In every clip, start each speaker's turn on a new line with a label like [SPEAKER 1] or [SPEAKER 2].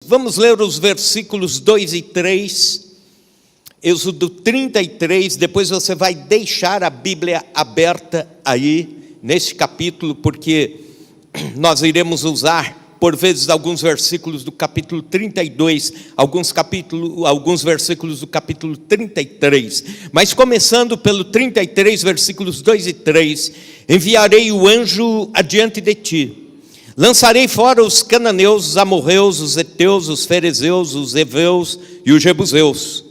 [SPEAKER 1] Vamos ler os versículos 2 e 3, Êxodo 33, depois você vai deixar a Bíblia aberta aí, neste capítulo, porque nós iremos usar, por vezes, alguns versículos do capítulo 32, alguns versículos do capítulo 33, mas começando pelo 33, versículos 2 e 3, enviarei o anjo adiante de ti, lançarei fora os cananeus, os amorreus, os heteus, os ferezeus, os heveus e os jebuseus.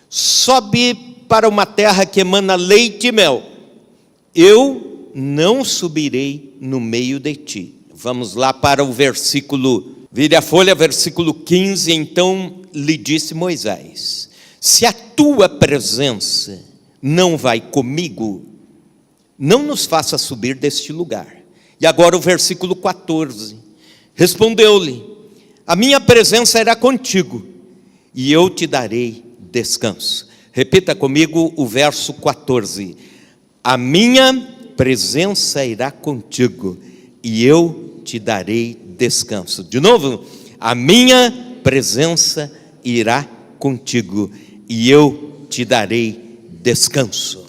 [SPEAKER 1] Sobe para uma terra que emana leite e mel. Eu não subirei no meio de ti. Vamos lá para o versículo, vire a folha, versículo 15. Então lhe disse Moisés: se a tua presença não vai comigo, não nos faça subir deste lugar. E agora o versículo 14, respondeu-lhe: a minha presença irá contigo, e eu te darei descanso. Repita comigo o verso 14, a minha presença irá contigo, e eu te darei descanso. De novo, a minha presença irá contigo, e eu te darei descanso.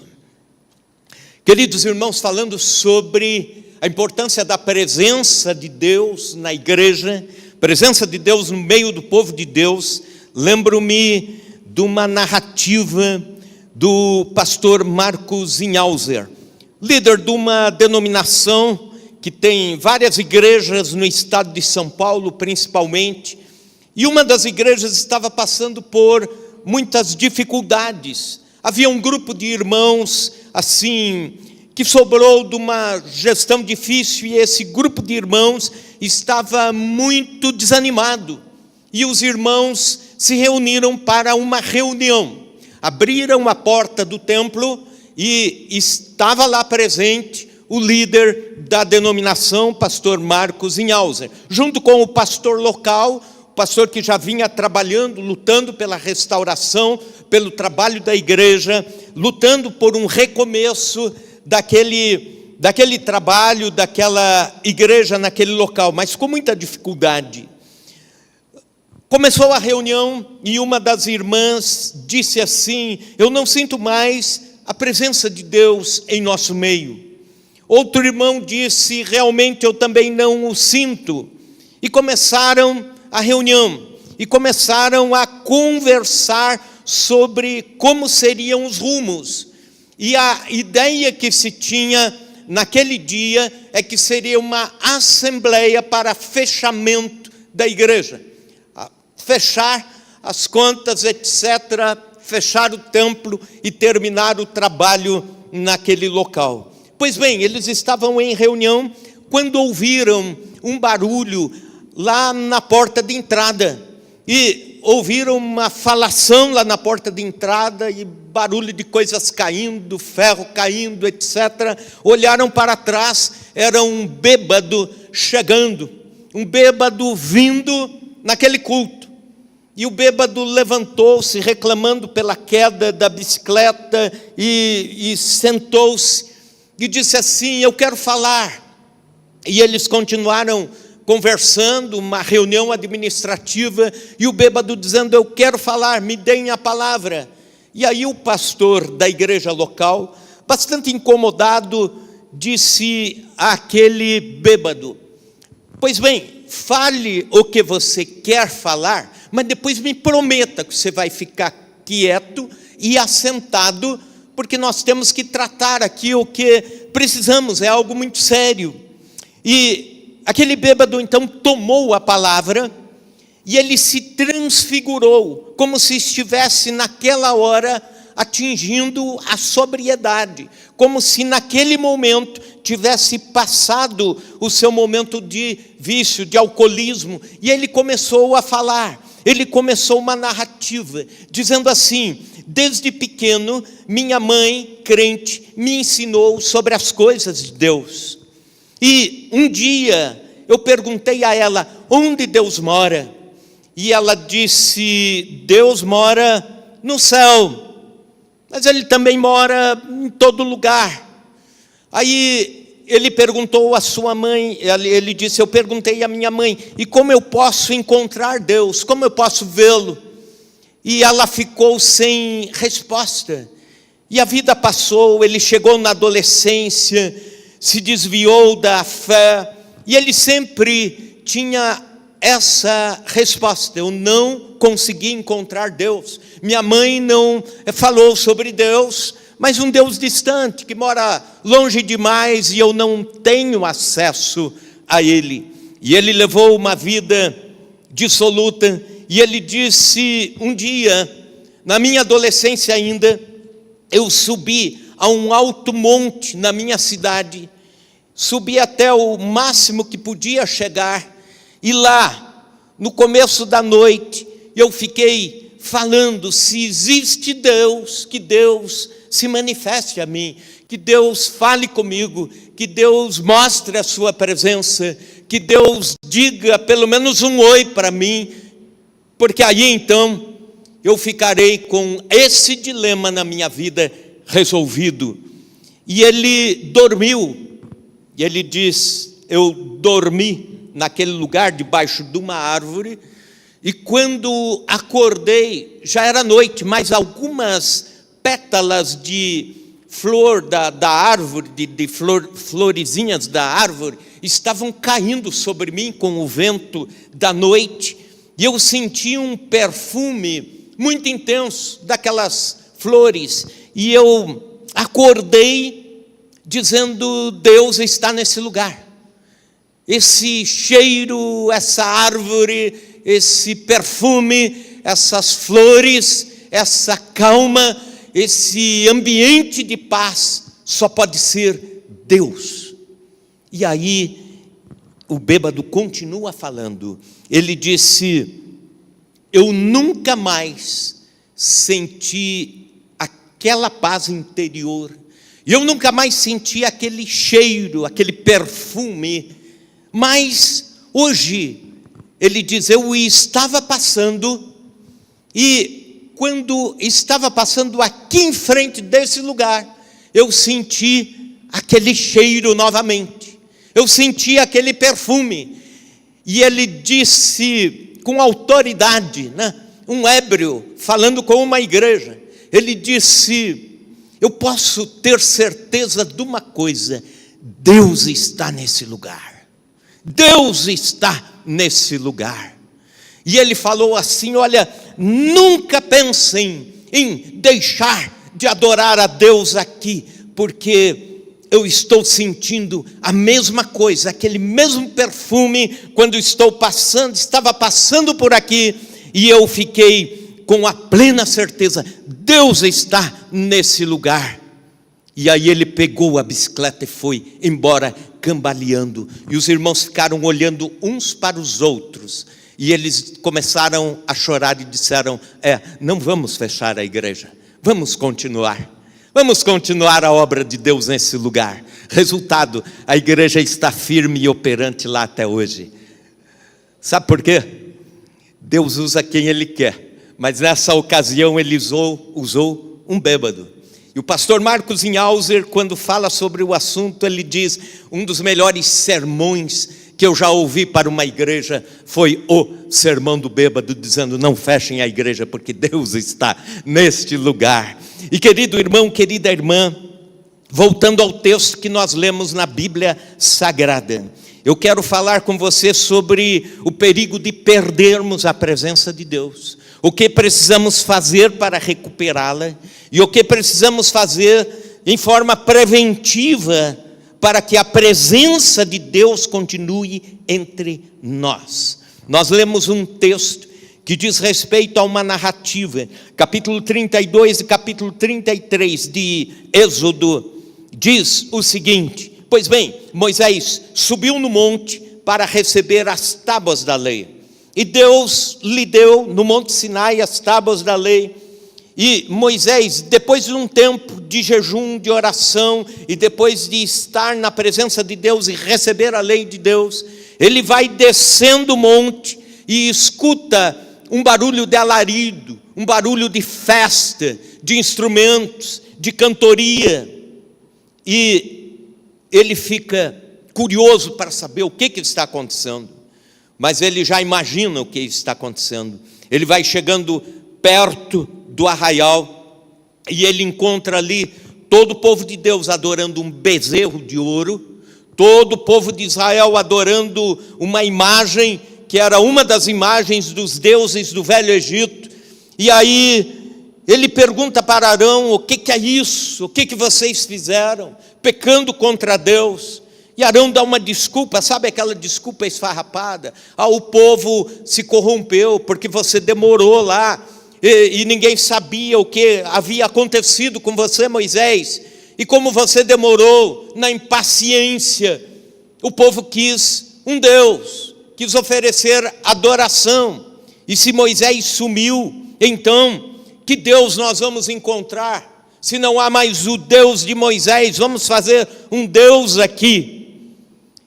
[SPEAKER 1] Queridos irmãos, falando sobre a importância da presença de Deus na igreja, presença de Deus no meio do povo de Deus, lembro-me de uma narrativa do pastor Marcos Inhauser, líder de uma denominação que tem várias igrejas no estado de São Paulo, principalmente, e uma das igrejas estava passando por muitas dificuldades. Havia um grupo de irmãos, assim, que sobrou de uma gestão difícil, e esse grupo de irmãos estava muito desanimado, e os irmãos se reuniram para uma reunião, abriram a porta do templo, e estava lá presente o líder da denominação, pastor Marcos Inhauser, junto com o pastor local, o pastor que já vinha trabalhando, lutando pela restauração, pelo trabalho da igreja, lutando por um recomeço daquele trabalho, daquela igreja naquele local, mas com muita dificuldade. Começou a reunião e uma das irmãs disse assim: eu não sinto mais a presença de Deus em nosso meio. Outro irmão disse: realmente eu também não o sinto. E começaram a reunião, e começaram a conversar sobre como seriam os rumos. E a ideia que se tinha naquele dia é que seria uma assembleia para fechamento da igreja. Fechar as contas, etc., fechar o templo e terminar o trabalho naquele local. Pois bem, eles estavam em reunião quando ouviram um barulho lá na porta de entrada. E ouviram uma falação lá na porta de entrada e barulho de coisas caindo, ferro caindo, etc. Olharam para trás, era um bêbado chegando, um bêbado vindo naquele culto. E o bêbado levantou-se, reclamando pela queda da bicicleta, e sentou-se e disse assim: eu quero falar. E eles continuaram conversando, uma reunião administrativa, e o bêbado dizendo: eu quero falar, me deem a palavra. E aí o pastor da igreja local, bastante incomodado, disse àquele bêbado: pois bem, fale o que você quer falar, mas depois me prometa que você vai ficar quieto e assentado, porque nós temos que tratar aqui o que precisamos, é algo muito sério. E aquele bêbado então tomou a palavra, e ele se transfigurou, como se estivesse naquela hora atingindo a sobriedade, como se naquele momento tivesse passado o seu momento de vício, de alcoolismo, e ele começou a falar. Ele começou uma narrativa, dizendo assim: desde pequeno, minha mãe, crente, me ensinou sobre as coisas de Deus. E um dia, eu perguntei a ela: onde Deus mora? E ela disse: Deus mora no céu, mas Ele também mora em todo lugar. Aí ele perguntou à sua mãe, ele disse, eu perguntei à minha mãe, e como eu posso encontrar Deus? Como eu posso vê-lo? E ela ficou sem resposta. E a vida passou, ele chegou na adolescência, se desviou da fé, e ele sempre tinha essa resposta: eu não consegui encontrar Deus. Minha mãe não falou sobre Deus, mas um Deus distante, que mora longe demais, e eu não tenho acesso a Ele. E ele levou uma vida dissoluta, e ele disse um dia, na minha adolescência ainda, eu subi a um alto monte na minha cidade, subi até o máximo que podia chegar, e lá, no começo da noite, eu fiquei falando: se existe Deus, que Deus se manifeste a mim, que Deus fale comigo, que Deus mostre a sua presença, que Deus diga pelo menos um oi para mim, porque aí então eu ficarei com esse dilema na minha vida resolvido. E ele dormiu, e ele diz: eu dormi naquele lugar debaixo de uma árvore, e quando acordei, já era noite, mas algumas pétalas de flor da árvore, florezinhas da árvore, estavam caindo sobre mim com o vento da noite, e eu senti um perfume muito intenso daquelas flores, e eu acordei dizendo: Deus está nesse lugar. Esse cheiro, essa árvore, esse perfume, essas flores, essa calma, esse ambiente de paz, só pode ser Deus. E aí, o bêbado continua falando. Ele disse: eu nunca mais senti aquela paz interior, eu nunca mais senti aquele cheiro, aquele perfume. Mas hoje, ele diz, eu estava passando, e quando estava passando aqui em frente desse lugar, eu senti aquele cheiro novamente, eu senti aquele perfume. E ele disse com autoridade, né? Um ébrio falando com uma igreja, ele disse: eu posso ter certeza de uma coisa, Deus está nesse lugar. Deus está nesse lugar. E ele falou assim: olha, nunca pensem em deixar de adorar a Deus aqui, porque eu estou sentindo a mesma coisa, aquele mesmo perfume, quando estava passando por aqui, e eu fiquei com a plena certeza, Deus está nesse lugar. E aí ele pegou a bicicleta e foi embora cambaleando, e os irmãos ficaram olhando uns para os outros, e eles começaram a chorar e disseram: não vamos fechar a igreja, vamos continuar a obra de Deus nesse lugar. Resultado, a igreja está firme e operante lá até hoje. Sabe por quê? Deus usa quem Ele quer, mas nessa ocasião Ele usou um bêbado. E o pastor Marcos Inhauser, quando fala sobre o assunto, ele diz: um dos melhores sermões que eu já ouvi para uma igreja foi o sermão do bêbado, dizendo: não fechem a igreja, porque Deus está neste lugar. E querido irmão, querida irmã, voltando ao texto que nós lemos na Bíblia Sagrada, eu quero falar com você sobre o perigo de perdermos a presença de Deus, o que precisamos fazer para recuperá-la, e o que precisamos fazer em forma preventiva para que a presença de Deus continue entre nós. Nós lemos um texto que diz respeito a uma narrativa, capítulo 32 e capítulo 33 de Êxodo, diz o seguinte: pois bem, Moisés subiu no monte para receber as tábuas da lei, e Deus lhe deu no monte Sinai as tábuas da lei. E Moisés, depois de um tempo de jejum, de oração, e depois de estar na presença de Deus e receber a lei de Deus, ele vai descendo o monte e escuta um barulho de alarido, um barulho de festa, de instrumentos, de cantoria. E ele fica curioso para saber o que está acontecendo, mas ele já imagina o que está acontecendo. Ele vai chegando perto do arraial e ele encontra ali todo o povo de Deus adorando um bezerro de ouro, todo o povo de Israel adorando uma imagem que era uma das imagens dos deuses do Velho Egito. E aí ele pergunta para Arão: o que é isso? O que vocês fizeram? Pecando contra Deus. E Arão dá uma desculpa, sabe aquela desculpa esfarrapada? O povo se corrompeu porque você demorou lá, e ninguém sabia o que havia acontecido com você, Moisés. E como você demorou, na impaciência, o povo quis um Deus, quis oferecer adoração. E se Moisés sumiu, então, que Deus nós vamos encontrar? Se não há mais o Deus de Moisés, vamos fazer um Deus aqui.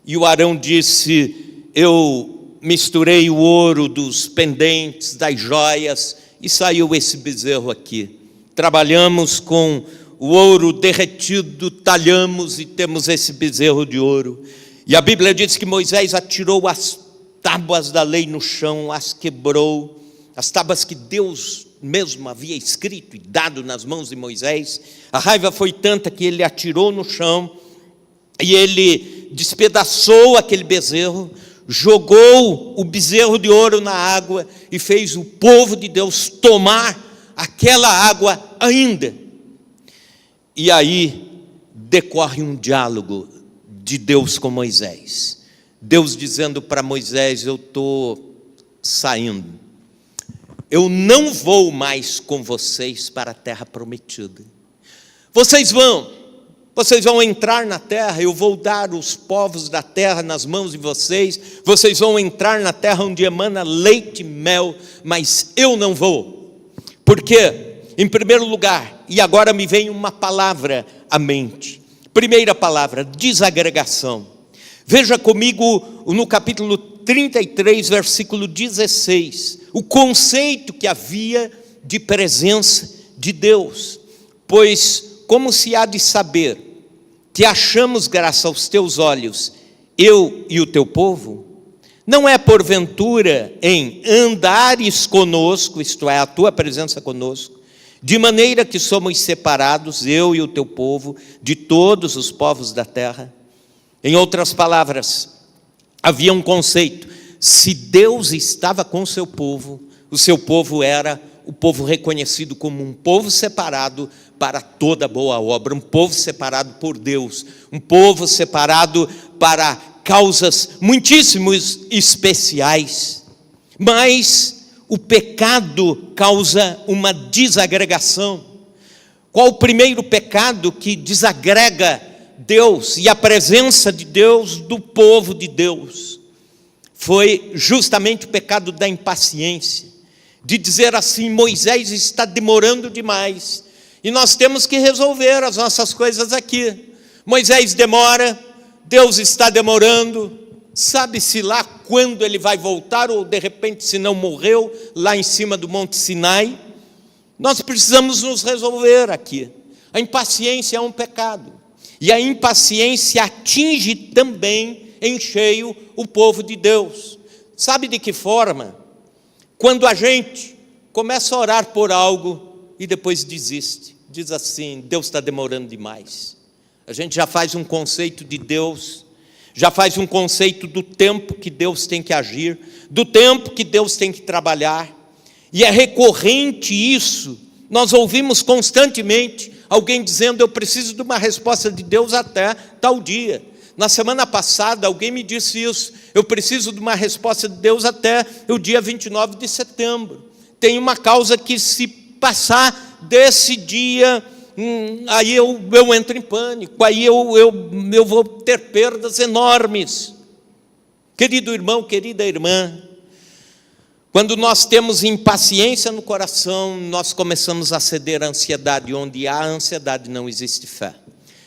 [SPEAKER 1] E o Arão disse: eu misturei o ouro dos pendentes, das joias, e saiu esse bezerro aqui. Trabalhamos com o ouro derretido, talhamos e temos esse bezerro de ouro. E a Bíblia diz que Moisés atirou as tábuas da lei no chão, as quebrou, as tábuas que Deus mesmo havia escrito e dado nas mãos de Moisés. A raiva foi tanta que ele atirou no chão, e ele despedaçou aquele bezerro, jogou o bezerro de ouro na água e fez o povo de Deus tomar aquela água ainda. E aí decorre um diálogo de Deus com Moisés. Deus dizendo para Moisés: eu estou saindo, eu não vou mais com vocês para a terra prometida. Vocês vão entrar na terra, eu vou dar os povos da terra nas mãos de vocês, vocês vão entrar na terra onde emana leite e mel, mas eu não vou. Por quê? Em primeiro lugar, e agora me vem uma palavra à mente. Primeira palavra: desagregação. Veja comigo no capítulo 33, versículo 16, o conceito que havia de presença de Deus. Pois como se há de saber que achamos graça aos teus olhos, eu e o teu povo? Não é porventura em andares conosco, isto é, a tua presença conosco, de maneira que somos separados, eu e o teu povo, de todos os povos da terra? Em outras palavras, havia um conceito: se Deus estava com o seu povo era o povo reconhecido como um povo separado para toda boa obra, um povo separado por Deus, um povo separado para causas muitíssimo especiais. Mas o pecado causa uma desagregação. Qual o primeiro pecado que desagrega Deus e a presença de Deus do povo de Deus? Foi justamente o pecado da impaciência, de dizer assim: Moisés está demorando demais, e nós temos que resolver as nossas coisas aqui. Moisés demora, Deus está demorando, sabe-se lá quando ele vai voltar, ou de repente se não morreu lá em cima do Monte Sinai. Nós precisamos nos resolver aqui. A impaciência é um pecado, e a impaciência atinge também em cheio o povo de Deus. Sabe de que forma? Quando a gente começa a orar por algo e depois desiste, diz assim: Deus está demorando demais. A gente já faz um conceito de Deus, já faz um conceito do tempo que Deus tem que agir, do tempo que Deus tem que trabalhar. E é recorrente isso, nós ouvimos constantemente alguém dizendo: eu preciso de uma resposta de Deus até tal dia. Na semana passada alguém me disse isso: eu preciso de uma resposta de Deus até o dia 29 de setembro. Tem uma causa que, se passar desse dia, aí eu entro em pânico, aí eu vou ter perdas enormes. Querido irmão, querida irmã, quando nós temos impaciência no coração, nós começamos a ceder à ansiedade. Onde há ansiedade não existe fé.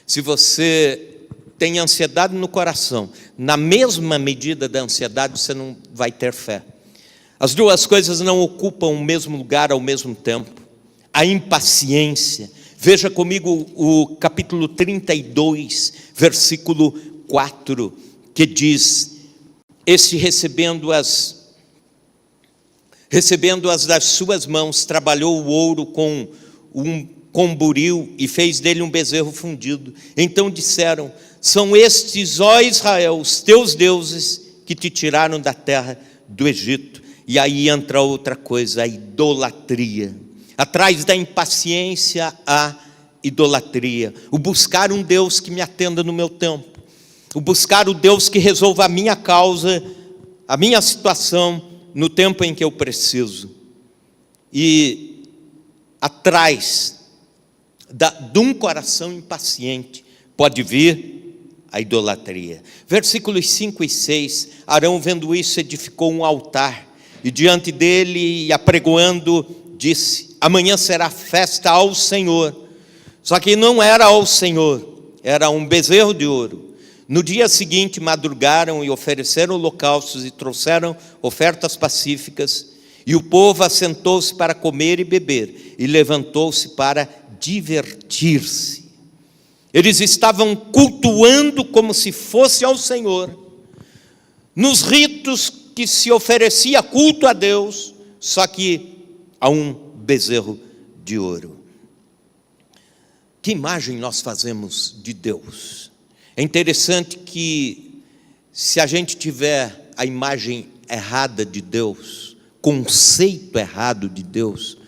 [SPEAKER 1] Se você tem ansiedade no coração, na mesma medida da ansiedade você não vai ter fé. As duas coisas não ocupam o mesmo lugar ao mesmo tempo. A impaciência Veja comigo o capítulo 32, versículo 4, que diz: este recebendo-as das suas mãos, trabalhou o ouro com buril e fez dele um bezerro fundido. Então disseram: são estes, ó Israel, os teus deuses que te tiraram da terra do Egito. E aí entra outra coisa, a idolatria. Atrás da impaciência, a idolatria. O buscar um Deus que me atenda no meu tempo. O buscar o Deus que resolva a minha causa, a minha situação, no tempo em que eu preciso. E atrás de um coração impaciente pode vir a idolatria. Versículos 5 e 6, Arão, vendo isso, edificou um altar, e diante dele, apregoando, disse: amanhã será festa ao Senhor. Só que não era ao Senhor, era um bezerro de ouro. No dia seguinte madrugaram e ofereceram holocaustos e trouxeram ofertas pacíficas, e o povo assentou-se para comer e beber, e levantou-se para divertir-se. Eles estavam cultuando como se fosse ao Senhor, nos ritos que se oferecia culto a Deus, só que a um bezerro de ouro. Que imagem nós fazemos de Deus? É interessante que, se a gente tiver a imagem errada de Deus, conceito errado de Deus,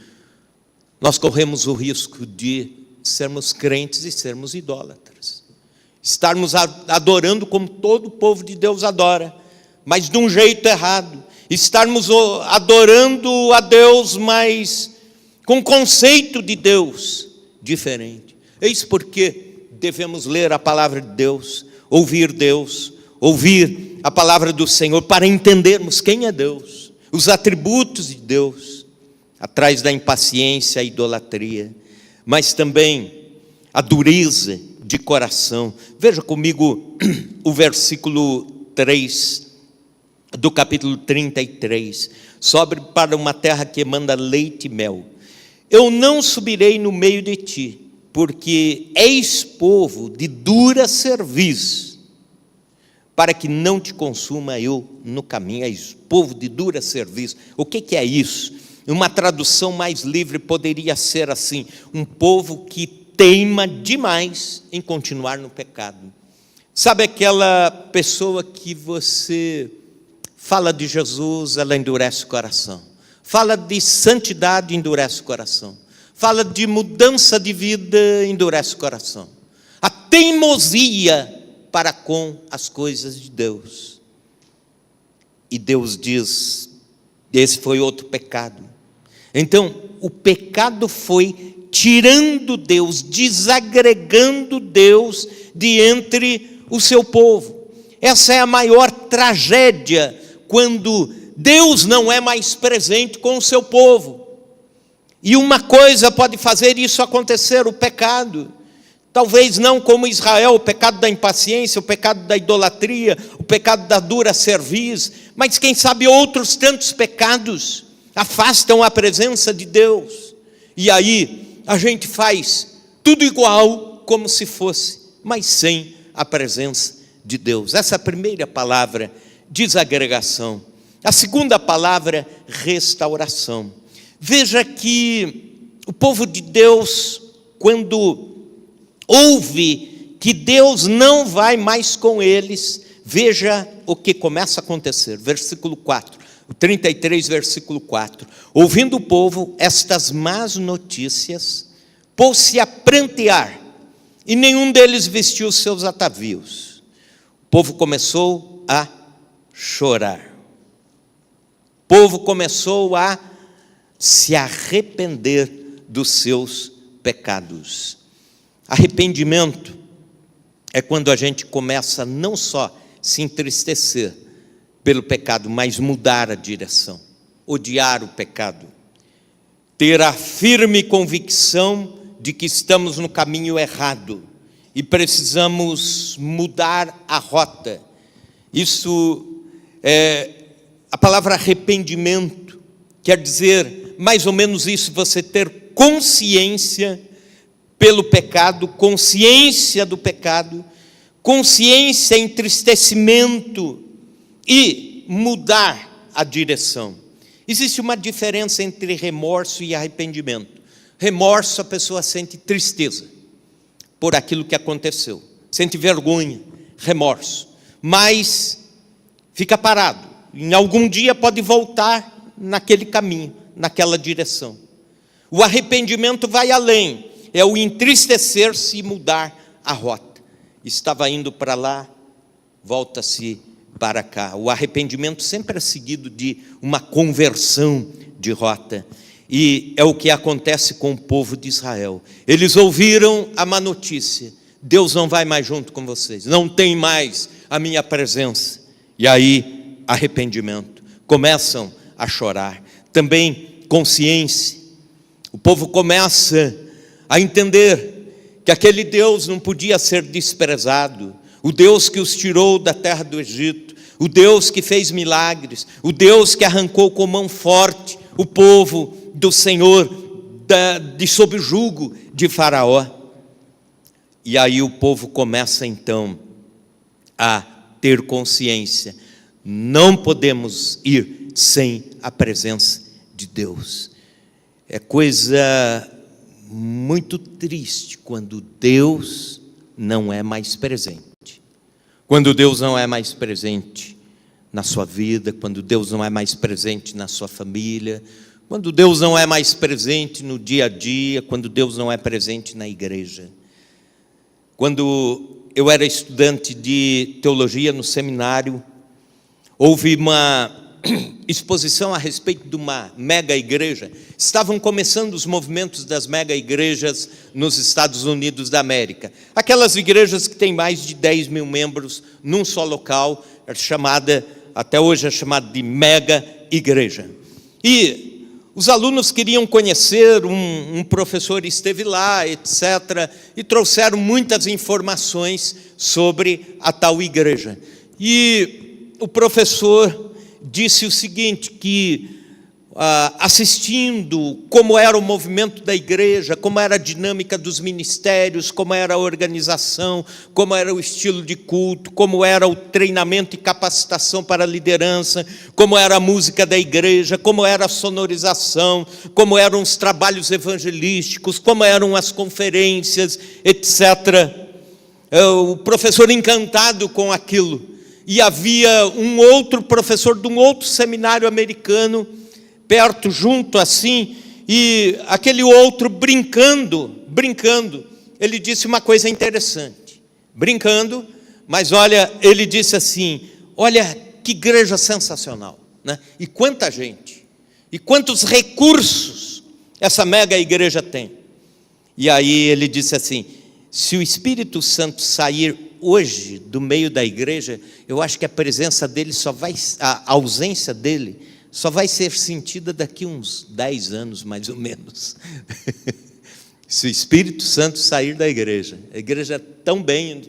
[SPEAKER 1] nós corremos o risco de sermos crentes e sermos idólatras. Estarmos adorando como todo o povo de Deus adora, mas de um jeito errado. Estarmos adorando a Deus, mas com conceito de Deus diferente. Eis porque devemos ler a palavra de Deus, ouvir a palavra do Senhor, para entendermos quem é Deus, os atributos de Deus, atrás da impaciência, a idolatria, mas também a dureza de coração. Veja comigo o versículo 3 do capítulo 33, sobe para uma terra que emana leite e mel. Eu não subirei no meio de ti, porque és povo de dura cerviz, para que não te consuma eu no caminho. És povo de dura cerviz. O que é isso? Uma tradução mais livre poderia ser assim: um povo que teima demais em continuar no pecado. Sabe aquela pessoa que você fala de Jesus, ela endurece o coração. Fala de santidade, endurece o coração. Fala de mudança de vida, endurece o coração. A teimosia para com as coisas de Deus. E Deus diz: esse foi outro pecado. Então, o pecado foi tirando Deus, desagregando Deus de entre o seu povo. Essa é a maior tragédia, quando Deus não é mais presente com o seu povo. E uma coisa pode fazer isso acontecer: o pecado. Talvez não como Israel, o pecado da impaciência, o pecado da idolatria, o pecado da dura cerviz, mas quem sabe outros tantos pecados afastam a presença de Deus. E aí a gente faz tudo igual, como se fosse, mas sem a presença de Deus. Essa é a primeira palavra, desagregação. A segunda palavra, restauração. Veja que o povo de Deus, quando ouve que Deus não vai mais com eles, veja o que começa a acontecer. Versículo 4, 33, versículo 4. Ouvindo o povo estas más notícias, pôs-se a prantear, e nenhum deles vestiu os seus atavios. O povo começou a chorar. O povo começou a se arrepender dos seus pecados. Arrependimento é quando a gente começa não só se entristecer pelo pecado, mas mudar a direção, odiar o pecado, ter a firme convicção de que estamos no caminho errado e precisamos mudar a rota. Isso é a palavra arrependimento, quer dizer mais ou menos isso: você ter consciência pelo pecado, consciência do pecado, consciência, entristecimento e mudar a direção. Existe uma diferença entre remorso e arrependimento. Remorso, a pessoa sente tristeza por aquilo que aconteceu, sente vergonha, remorso, mas fica parado. Em algum dia pode voltar naquele caminho, naquela direção. O arrependimento vai além, é o entristecer-se e mudar a rota. Estava indo para lá, volta-se para cá. O arrependimento sempre é seguido de uma conversão de rota. E é o que acontece com o povo de Israel. Eles ouviram a má notícia: Deus não vai mais junto com vocês, não tem mais a minha presença. E aí, arrependimento, começam a chorar. Também consciência. O povo começa a entender que aquele Deus não podia ser desprezado. O Deus que os tirou da terra do Egito, o Deus que fez milagres, o Deus que arrancou com mão forte o povo do Senhor de sob o jugo de Faraó. E aí o povo começa então a ter consciência: não podemos ir sem a presença de Deus. É coisa muito triste quando Deus não é mais presente. Quando Deus não é mais presente na sua vida, quando Deus não é mais presente na sua família, quando Deus não é mais presente no dia a dia, quando Deus não é presente na igreja. Quando eu era estudante de teologia no seminário, houve uma exposição a respeito de uma mega igreja. Estavam começando os movimentos das mega igrejas nos Estados Unidos da América. Aquelas igrejas que têm mais de 10 mil membros num só local, até hoje é chamada de mega igreja. E os alunos queriam conhecer, um professor esteve lá, etc., e trouxeram muitas informações sobre a tal igreja. E o professor disse o seguinte, que assistindo como era o movimento da igreja, como era a dinâmica dos ministérios, como era a organização, como era o estilo de culto, como era o treinamento e capacitação para a liderança, como era a música da igreja, como era a sonorização, como eram os trabalhos evangelísticos, como eram as conferências, etc. O professor encantado com aquilo. E havia um outro professor de um outro seminário americano, perto, junto assim, e aquele outro brincando, ele disse uma coisa interessante, brincando, mas olha, ele disse assim: olha que igreja sensacional, né? E quanta gente, e quantos recursos essa mega igreja tem. E aí ele disse assim: se o Espírito Santo sair hoje do meio da igreja, eu acho que a presença dele a ausência dele só vai ser sentida daqui uns 10 anos, mais ou menos. Se o Espírito Santo sair da igreja, a igreja tão bem,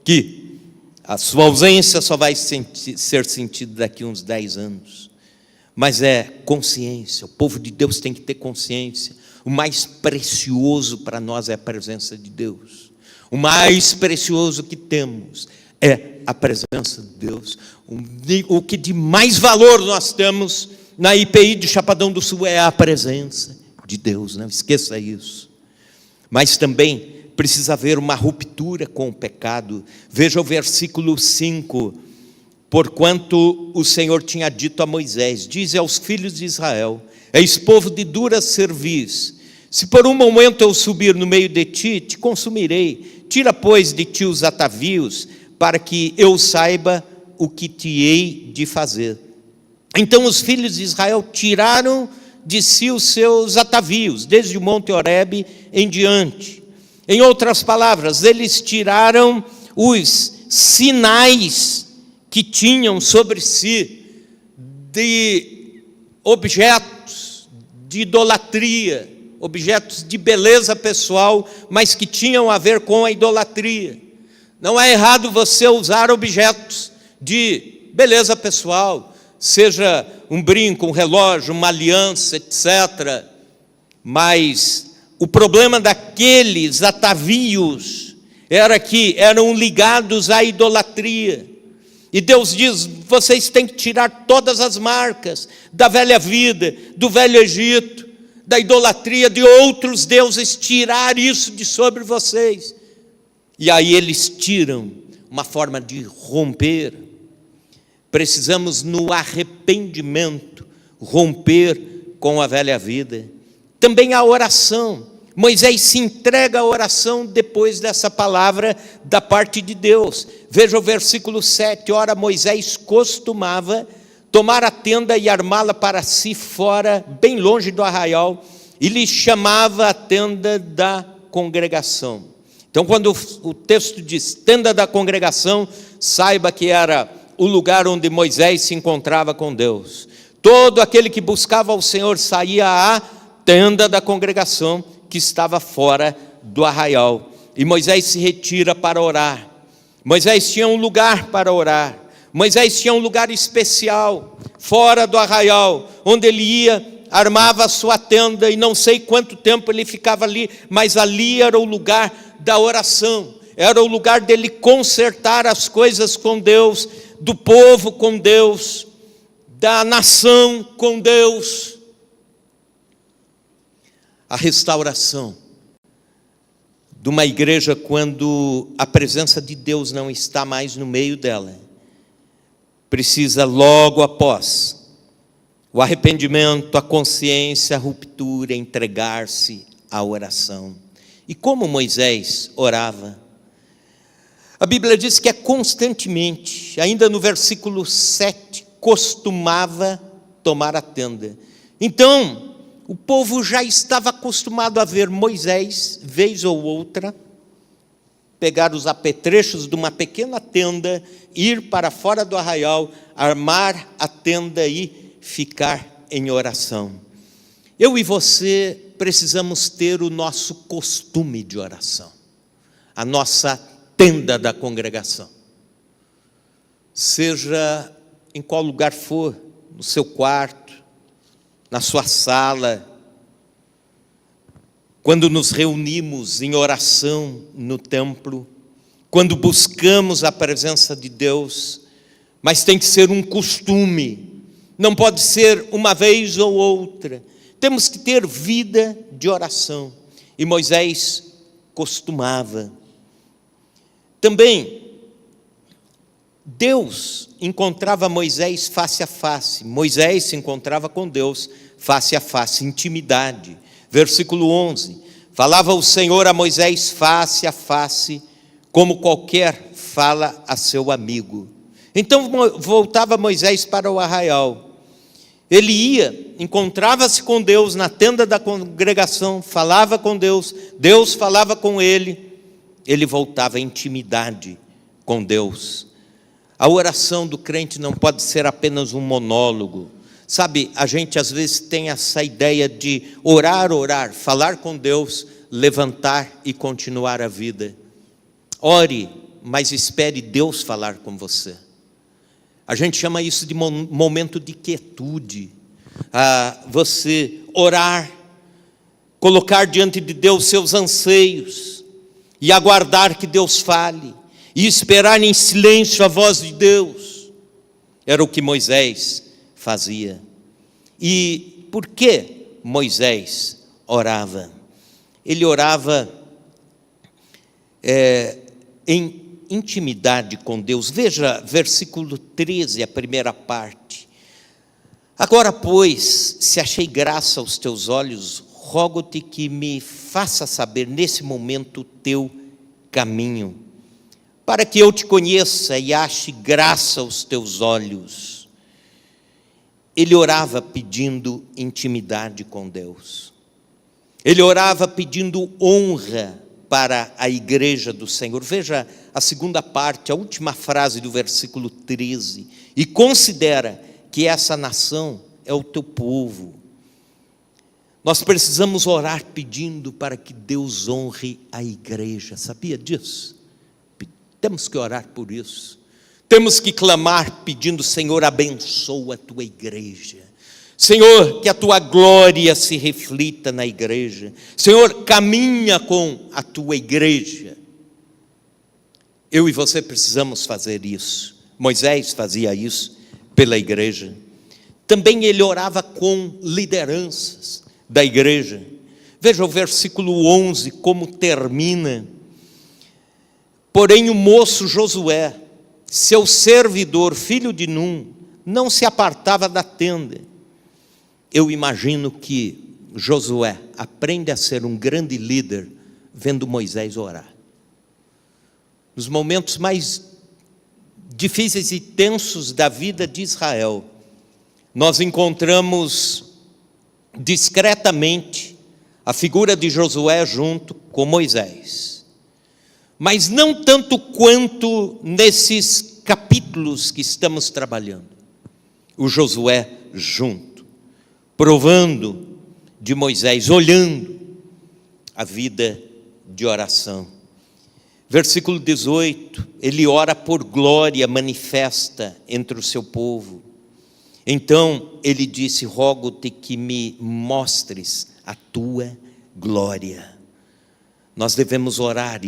[SPEAKER 1] que a sua ausência só vai ser sentida daqui uns 10 anos. Mas é consciência, o povo de Deus tem que ter consciência. O mais precioso para nós é a presença de Deus. O mais precioso que temos é a presença de Deus. O que de mais valor nós temos na IPI de Chapadão do Sul é a presença de Deus, não esqueça isso. Mas também precisa haver uma ruptura com o pecado. Veja o versículo 5. Porquanto o Senhor tinha dito a Moisés: dize aos filhos de Israel: eis povo de dura cerviz, se por um momento eu subir no meio de ti, te consumirei. Tira, pois, de ti os atavios, para que eu saiba o que te hei de fazer. Então os filhos de Israel tiraram de si os seus atavios, desde o monte Horebe em diante. Em outras palavras, eles tiraram os sinais que tinham sobre si de objetos de idolatria, objetos de beleza pessoal, mas que tinham a ver com a idolatria. Não é errado você usar objetos de beleza pessoal, seja um brinco, um relógio, uma aliança, etc. Mas o problema daqueles atavios era que eram ligados à idolatria. E Deus diz: vocês têm que tirar todas as marcas da velha vida, do velho Egito, da idolatria de outros deuses, tirar isso de sobre vocês. E aí eles tiram, uma forma de romper. Precisamos no arrependimento romper com a velha vida. Também a oração. Moisés se entrega à oração depois dessa palavra da parte de Deus. Veja o versículo 7. Ora, Moisés costumava tomar a tenda e armá-la para si fora, bem longe do arraial, e lhe chamava a tenda da congregação. Então, quando o texto diz tenda da congregação, saiba que era o lugar onde Moisés se encontrava com Deus. Todo aquele que buscava ao Senhor saía à tenda da congregação, que estava fora do arraial. E Moisés se retira para orar. Moisés tinha um lugar para orar. Moisés tinha um lugar especial, fora do arraial, onde ele ia, armava a sua tenda, e não sei quanto tempo ele ficava ali, mas ali era o lugar da oração, era o lugar dele consertar as coisas com Deus, do povo com Deus, da nação com Deus. A restauração de uma igreja quando a presença de Deus não está mais no meio dela, precisa logo após o arrependimento, a consciência, a ruptura, entregar-se à oração. E como Moisés orava? A Bíblia diz que é constantemente, ainda no versículo 7, costumava tomar a tenda. Então, o povo já estava acostumado a ver Moisés, vez ou outra, pegar os apetrechos de uma pequena tenda, ir para fora do arraial, armar a tenda e ficar em oração. Eu e você precisamos ter o nosso costume de oração, a nossa tenda da congregação. Seja em qual lugar for, no seu quarto, na sua sala, quando nos reunimos em oração no templo, quando buscamos a presença de Deus, mas tem que ser um costume, não pode ser uma vez ou outra, temos que ter vida de oração, e Moisés costumava. Também, Deus encontrava Moisés face a face, Moisés se encontrava com Deus face a face, intimidade. Versículo 11, falava o Senhor a Moisés face a face, como qualquer fala a seu amigo. Então voltava Moisés para o arraial, ele ia, encontrava-se com Deus na tenda da congregação, falava com Deus, Deus falava com ele voltava em intimidade com Deus. A oração do crente não pode ser apenas um monólogo. Sabe, a gente às vezes tem essa ideia de orar, falar com Deus, levantar e continuar a vida. Ore, mas espere Deus falar com você. A gente chama isso de momento de quietude. Você orar, colocar diante de Deus seus anseios e aguardar que Deus fale e esperar em silêncio a voz de Deus. Era o que Moisés fazia. E por que Moisés orava? Ele orava em intimidade com Deus. Veja versículo 13, a primeira parte. Agora, pois, se achei graça aos teus olhos, rogo-te que me faça saber nesse momento o teu caminho, para que eu te conheça e ache graça aos teus olhos. Ele orava pedindo intimidade com Deus. Ele orava pedindo honra para a igreja do Senhor. Veja a segunda parte, a última frase do versículo 13. E considera que essa nação é o teu povo. Nós precisamos orar pedindo para que Deus honre a igreja. Sabia disso? Temos que orar por isso. Temos que clamar pedindo: Senhor, abençoa a tua igreja. Senhor, que a tua glória se reflita na igreja. Senhor, caminha com a tua igreja. Eu e você precisamos fazer isso. Moisés fazia isso pela igreja. Também ele orava com lideranças da igreja. Veja o versículo 11, como termina. Porém o moço Josué, seu servidor, filho de Num, não se apartava da tenda. Eu imagino que Josué aprende a ser um grande líder vendo Moisés orar. Nos momentos mais difíceis e tensos da vida de Israel, nós encontramos discretamente a figura de Josué junto com Moisés. Mas não tanto quanto nesses capítulos que estamos trabalhando. O Josué junto, provando de Moisés, olhando a vida de oração. Versículo 18, ele ora por glória manifesta entre o seu povo. Então ele disse, rogo-te que me mostres a tua glória. Nós devemos orar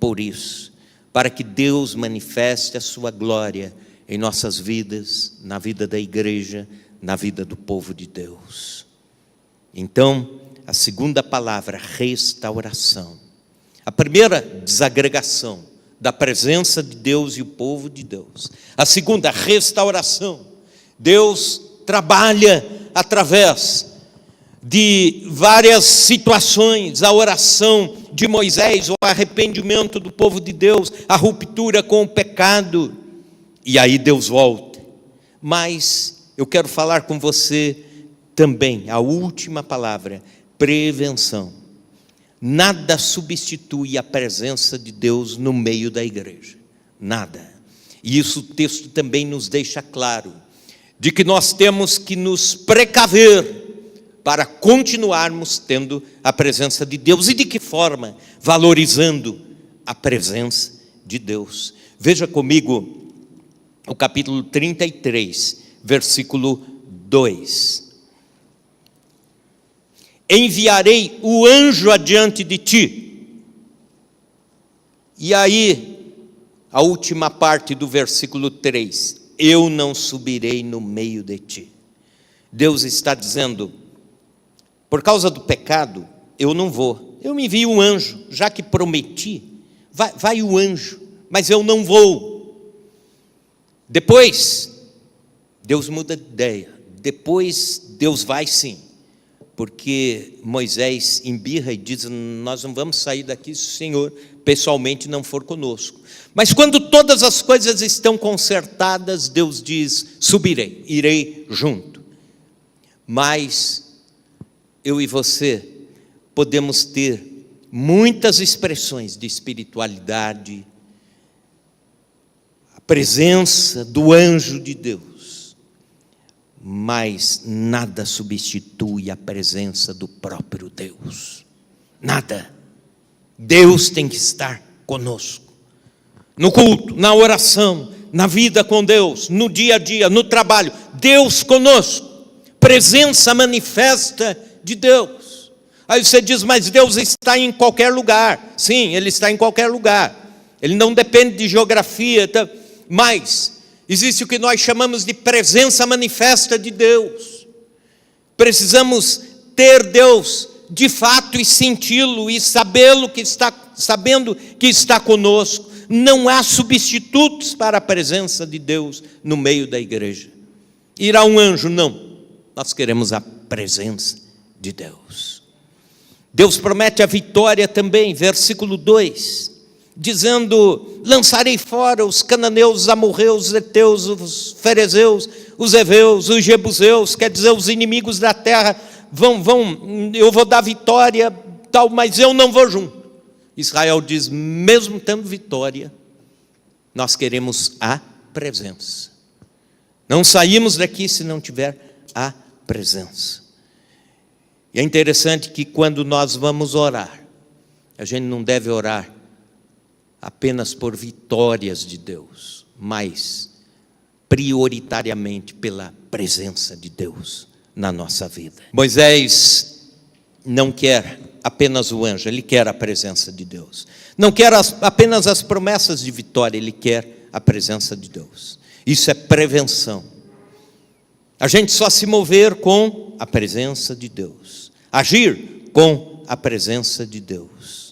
[SPEAKER 1] por isso, para que Deus manifeste a sua glória em nossas vidas, na vida da igreja, na vida do povo de Deus. Então, a segunda palavra, restauração. A primeira, desagregação da presença de Deus e o povo de Deus. A segunda, restauração. Deus trabalha através de várias situações, a oração de Moisés, o arrependimento do povo de Deus, a ruptura com o pecado, e aí Deus volta. Mas eu quero falar com você também, a última palavra, prevenção. Nada substitui a presença de Deus no meio da igreja, nada. E isso o texto também nos deixa claro, de que nós temos que nos precaver para continuarmos tendo a presença de Deus. E de que forma? Valorizando a presença de Deus. Veja comigo o capítulo 33, versículo 2. Enviarei o anjo adiante de ti. E aí, a última parte do versículo 3. Eu não subirei no meio de ti. Deus está dizendo, por causa do pecado, eu não vou. Eu me envio um anjo, já que prometi, vai o anjo, mas eu não vou. Depois, Deus muda de ideia. Depois, Deus vai sim. Porque Moisés embirra e diz, nós não vamos sair daqui se o Senhor pessoalmente não for conosco. Mas quando todas as coisas estão consertadas, Deus diz, subirei, irei junto. Mas eu e você podemos ter muitas expressões de espiritualidade, a presença do anjo de Deus, mas nada substitui a presença do próprio Deus. Nada. Deus tem que estar conosco. No culto, na oração, na vida com Deus, no dia a dia, no trabalho. Deus conosco. Presença manifesta de Deus. Aí você diz, mas Deus está em qualquer lugar. Sim, Ele está em qualquer lugar. Ele não depende de geografia, mas existe o que nós chamamos de presença manifesta de Deus. Precisamos ter Deus de fato e senti-lo e sabendo que está conosco. Não há substitutos para a presença de Deus no meio da igreja. Irá um anjo? Não. Nós queremos a presença de Deus. Deus promete a vitória também, versículo 2. Dizendo, lançarei fora os cananeus, os amorreus, os heteus, os ferezeus, os heveus, os jebuseus, quer dizer, os inimigos da terra, eu vou dar vitória, tal, mas eu não vou junto. Israel diz, mesmo tendo vitória, nós queremos a presença. Não saímos daqui se não tiver a presença. E é interessante que quando nós vamos orar, a gente não deve orar apenas por vitórias de Deus, mas prioritariamente pela presença de Deus na nossa vida. Moisés não quer apenas o anjo, ele quer a presença de Deus. Não quer apenas as promessas de vitória, ele quer a presença de Deus. Isso é prevenção. A gente só se mover com a presença de Deus. Agir com a presença de Deus.